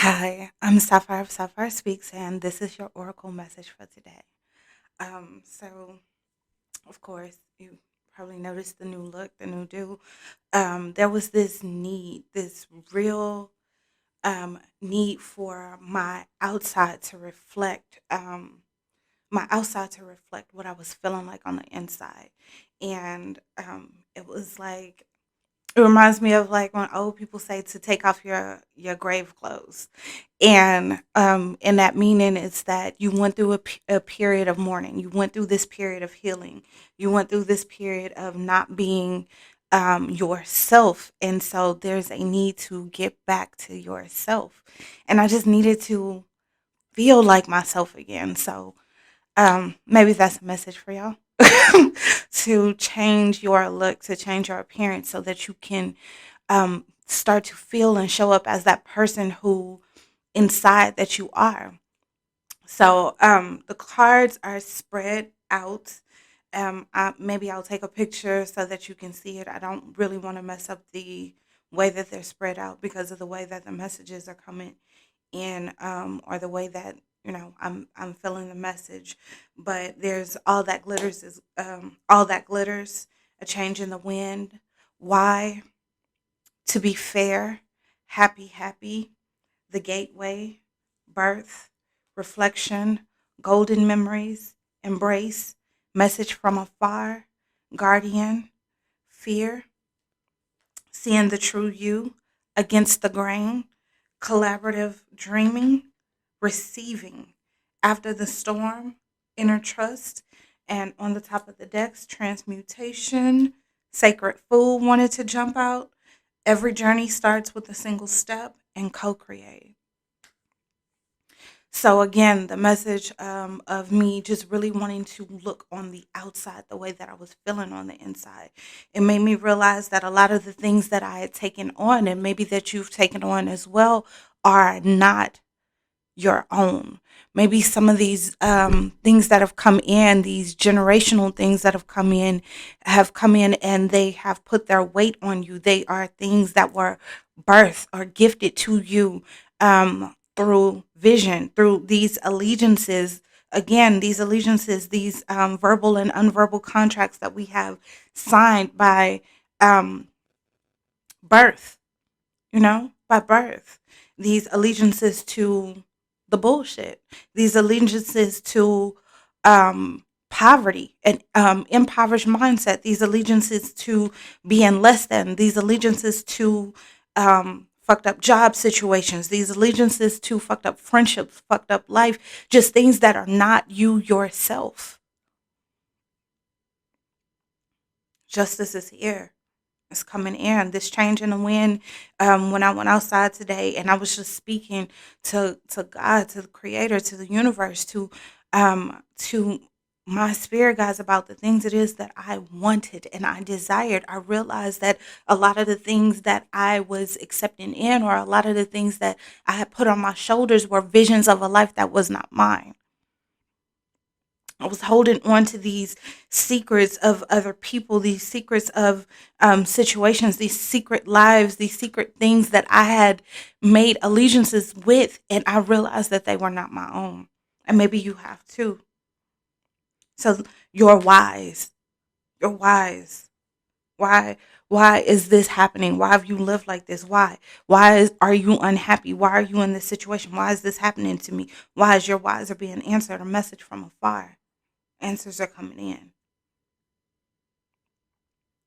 Hi, I'm Sapphire of Sapphire Speaks, and this is your oracle message for today. So of course, you probably noticed the new look, the new do. There was this need, this real need for my outside to reflect what I was feeling like on the inside, and it was like it reminds me of like when old people say to take off your grave clothes, and that meaning is that you went through a period of mourning, you went through this period of healing, you went through this period of not being yourself, and so there's a need to get back to yourself, and I just needed to feel like myself again. So maybe that's a message for y'all to change your look, to change your appearance so that you can start to feel and show up as that person who inside that you are. So the cards are spread out. Maybe I'll take a picture so that you can see it. I don't really want to mess up the way that they're spread out because of the way that the messages are coming in, or the way that I'm feeling the message. But there's all that glitters, a change in the wind. Why? To be fair, happy, the gateway, birth, reflection, golden memories, embrace, message from afar, guardian, fear, seeing the true you, against the grain, collaborative dreaming, receiving, after the storm, inner trust, and on the top of the decks, transmutation, sacred fool wanted to jump out. Every journey starts with a single step and co create. So again, the message of me just really wanting to look on the outside the way that I was feeling on the inside. It made me realize that a lot of the things that I had taken on, and maybe that you've taken on as well, are not your own. Maybe some of these things that have come in, these generational things that have come in and they have put their weight on you. They are things that were birthed or gifted to you through vision, through these allegiances. Again, these allegiances, these verbal and unverbal contracts that we have signed by um, birth, by birth. These allegiances to the bullshit, these allegiances to poverty and impoverished mindset, these allegiances to being less than, these allegiances to fucked up job situations, these allegiances to fucked up friendships, fucked up life, just things that are not you yourself. Justice is here. It's coming in. This change in the wind. When I went outside today, and I was just speaking to God, to the Creator, to the universe, to my spirit guides about the things it is that I wanted and I desired. I realized that a lot of the things that I was accepting in, or a lot of the things that I had put on my shoulders, were visions of a life that was not mine. I was holding on to these secrets of other people, these secrets of situations, these secret lives, these secret things that I had made allegiances with, and I realized that they were not my own. And maybe you have too. So you're wise. You're wise. Why? Why is this happening? Why have you lived like this? Why? Are you unhappy? Why are you in this situation? Why is this happening to me? Why is your whys are being answered? A message from afar. Answers are coming in.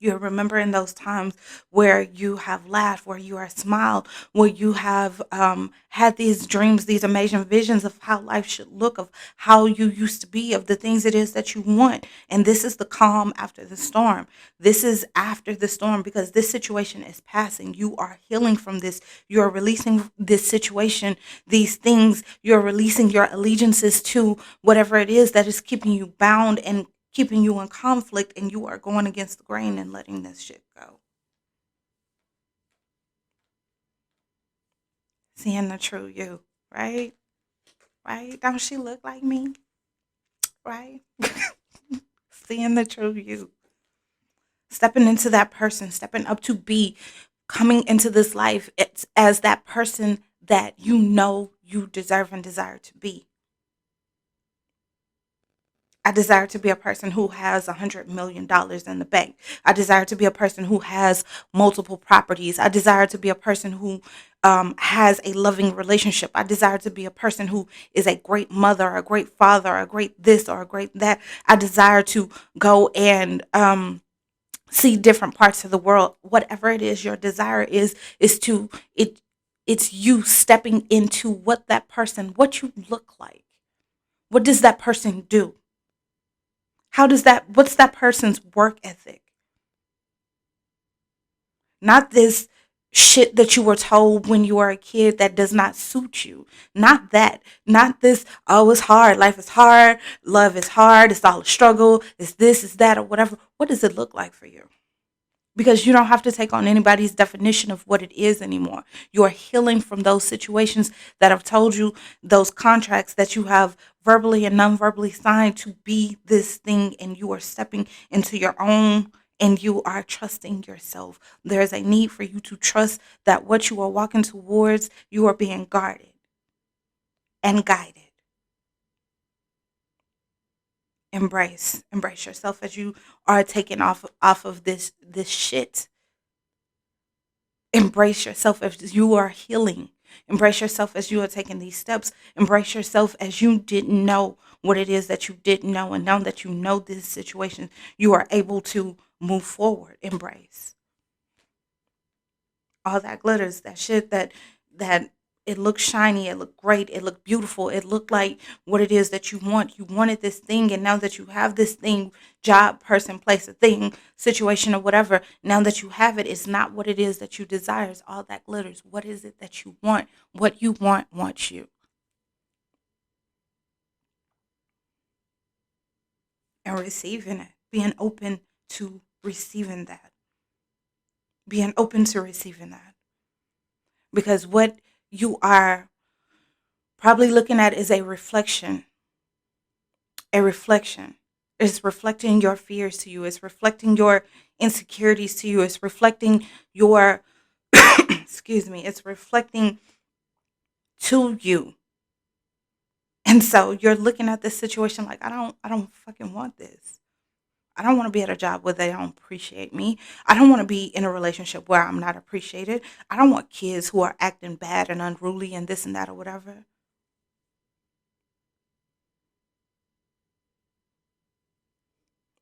You're remembering those times where you have laughed, where you are smiled, where you have had these dreams, these amazing visions of how life should look, of how you used to be, of the things it is that you want. And this is the calm after the storm. This is after the storm because this situation is passing. You are healing from this. You're releasing this situation, these things. You're releasing your allegiances to whatever it is that is keeping you bound and keeping you in conflict, and you are going against the grain and letting this shit go. Seeing the true you, right? Right? Don't she look like me? Right? Seeing the true you. Stepping into that person, stepping up to be, coming into this life, it's as that person that you know you deserve and desire to be. I desire to be a person who has $100 million in the bank. I desire to be a person who has multiple properties. I desire to be a person who has a loving relationship. I desire to be a person who is a great mother, a great father, a great this or a great that. I desire to go and see different parts of the world. Whatever it is your desire is to it. It's you stepping into what you look like. What does that person do? What's that person's work ethic? Not this shit that you were told when you were a kid that does not suit you. Not that. Not this, oh, it's hard. Life is hard. Love is hard. It's all a struggle. It's this, it's that, or whatever. What does it look like for you? Because you don't have to take on anybody's definition of what it is anymore. You are healing from those situations that have told you, those contracts that you have verbally and non-verbally signed to be this thing, and you are stepping into your own and you are trusting yourself. There's a need for you to trust that what you are walking towards, you are being guarded and guided. Embrace yourself as you are taking off of this shit. Embrace yourself as you are healing. Embrace yourself as you are taking these steps. Embrace yourself as you didn't know what it is that you didn't know. And now that you know this situation, you are able to move forward. Embrace all that glitters, that shit that it looked shiny, it looked great, it looked beautiful, it looked like what it is that you want. You wanted this thing, and now that you have this thing, job, person, place, a thing, situation, or whatever, now that you have it, it's not what it is that you desire. It's all that glitters. What is it that you want? What you want wants you. And receiving it, being open to receiving that, being open to receiving that. Because what you are probably looking at is a reflection. It's reflecting your fears to you. It's reflecting your insecurities to you. It's reflecting your, excuse me, it's reflecting to you. And so you're looking at this situation like, I don't fucking want this. I don't want to be at a job where they don't appreciate me. I don't want to be in a relationship where I'm not appreciated. I don't want kids who are acting bad and unruly and this and that or whatever.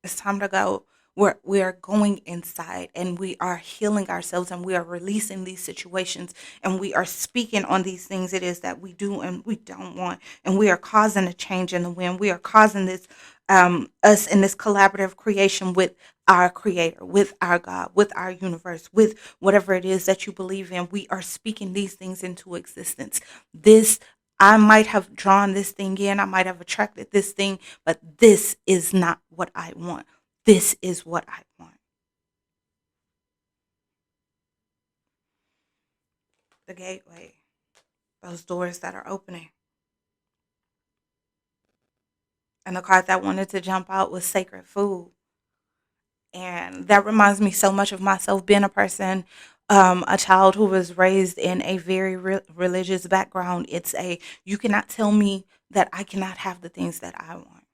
It's time to go. We are going inside and we are healing ourselves and we are releasing these situations and we are speaking on these things it is that we do and we don't want. And we are causing a change in the wind. We are causing this, us in this collaborative creation with our creator, with our God, with our universe, with whatever it is that you believe in. We are speaking these things into existence. This I might have drawn this thing in, I might have attracted this thing, but this is not what I want. This is what I want. The gateway, those doors that are opening. And the card that wanted to jump out was sacred food. And that reminds me so much of myself being a person, a child who was raised in a very religious background. You cannot tell me that I cannot have the things that I want.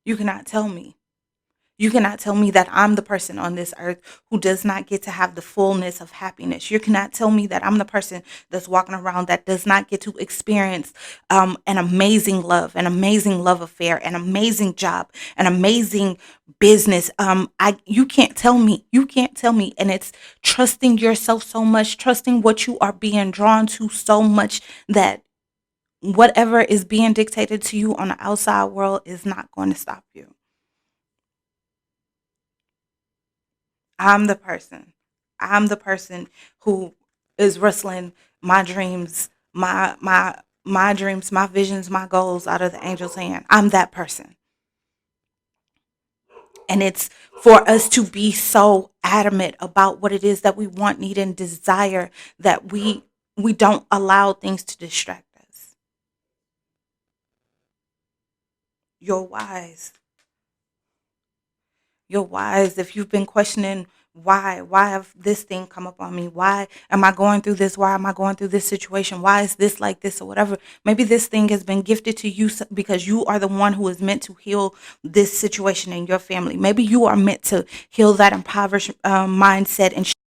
You cannot tell me. You cannot tell me that I'm the person on this earth who does not get to have the fullness of happiness. You cannot tell me that I'm the person that's walking around that does not get to experience an amazing love affair, an amazing job, an amazing business. You can't tell me. You can't tell me. And it's trusting yourself so much, trusting what you are being drawn to so much that whatever is being dictated to you on the outside world is not going to stop you. I'm the person. I'm the person who is wrestling my dreams, my dreams, my visions, my goals out of the angel's hand. I'm that person. And it's for us to be so adamant about what it is that we want, need, and desire that we don't allow things to distract us. You're wise. You're wise. If you've been questioning Why have this thing come up on me? Why am I going through this? Why am I going through this situation? Why is this like this or whatever? Maybe this thing has been gifted to you because you are the one who is meant to heal this situation in your family. Maybe you are meant to heal that impoverished mindset and